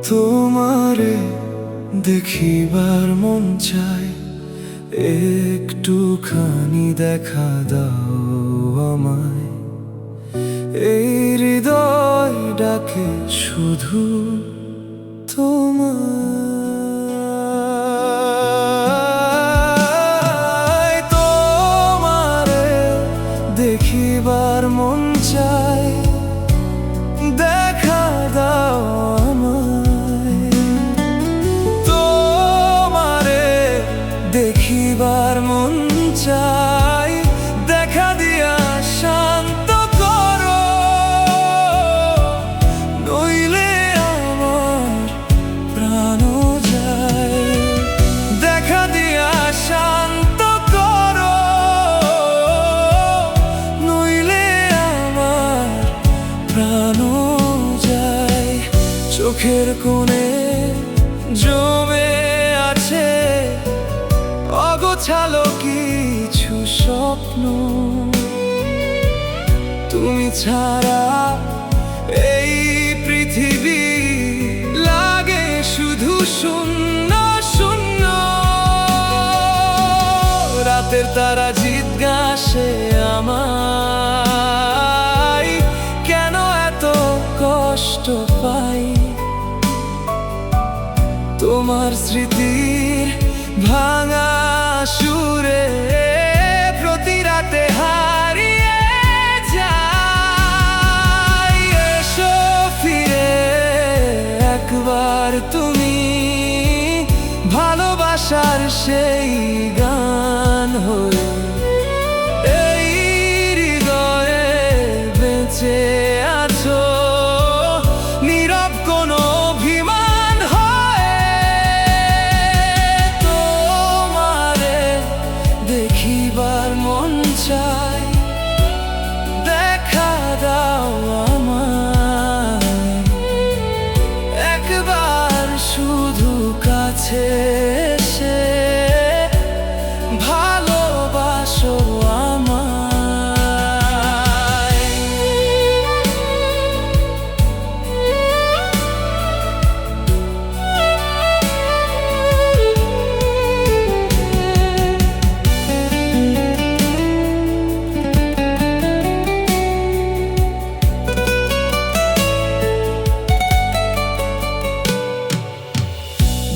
তোমারে দেখিবার মন চায়, একটুখানি দেখা দাও আমায়। এই হৃদয় ডাকে শুধু তোমায়। তোমারে দেখিবার মন চায়, দেখা দাও আমায়। তোমারে দেখিবার মন চাই, দেখা দিয়া শান্ত করো, নইলে আমার প্রাণ যায়। দেখা দিয়া শান্ত করো, নইলে আমার প্রাণ যায়। চোখের কোণে জমে আছে অগোছালো কিছু স্বপ্ন, তুমি ছাড়া এই পৃথিবী লাগে শুধু শূন্য শূন্য। রাতের তারা জিজ্ঞাসে আমায়, কেন এত কষ্ট পাই। তোমার স্মৃতির ভাঙা সুরে প্রতি রাতে হারিয়ে যাই। এসো ফিরে একবার তুমি, ভালোবাসার সেই গান হয়ে এই হৃদয়ে বেঁচে আছো, নীরব কোনো অভিমান হয়ে। তোমারে দেখিবার মন চাই, দেখা দাও আমায়। একবার শুধু কাছে এসে ভালোবাসো আমায়।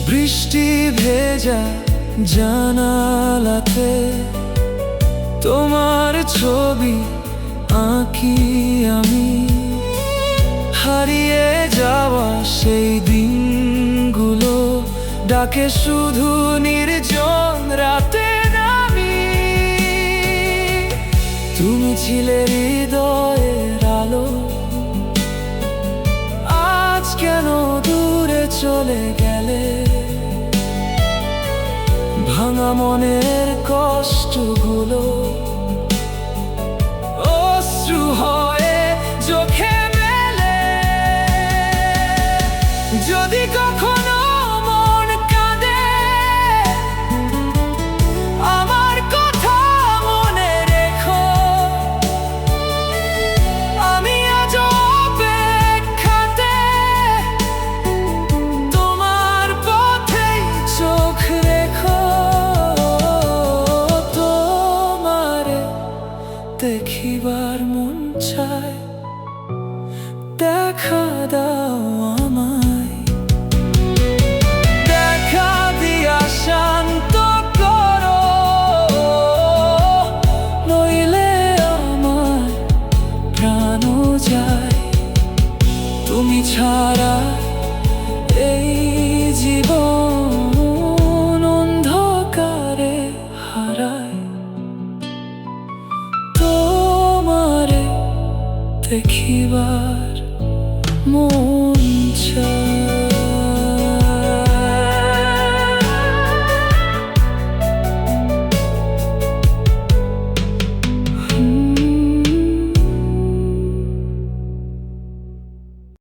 বৃষ্টি ভেজা জানালাতে তোমার ছবি আঁকি আমি। হারিয়ে যাওয়া সেই দিনগুলো ডাকে শুধু নির্জন রাতে নামি। তুমি ছিলে হৃদয়ের আলো, আজ কেন দূরে চলে গেলে। ভাঙা মনের কষ্টগুলো অশ্রু হয়ে চোখে মেলে। যদি কখনো মন কাঁদে, আমার কথা মনে রেখো। আমি আজ অপেক্ষাতে, তোমার পথেই চোখ রেখো। তোমারে দেখিবার মন চায়, দেখা দাও আমায়। দেখা দিয়া শান্ত করো, নইলে আমার প্রাণ যায়। তুমি ছাড়া এই জীবন অন্ধকারে হারায়। তোমারে দেখিবার মন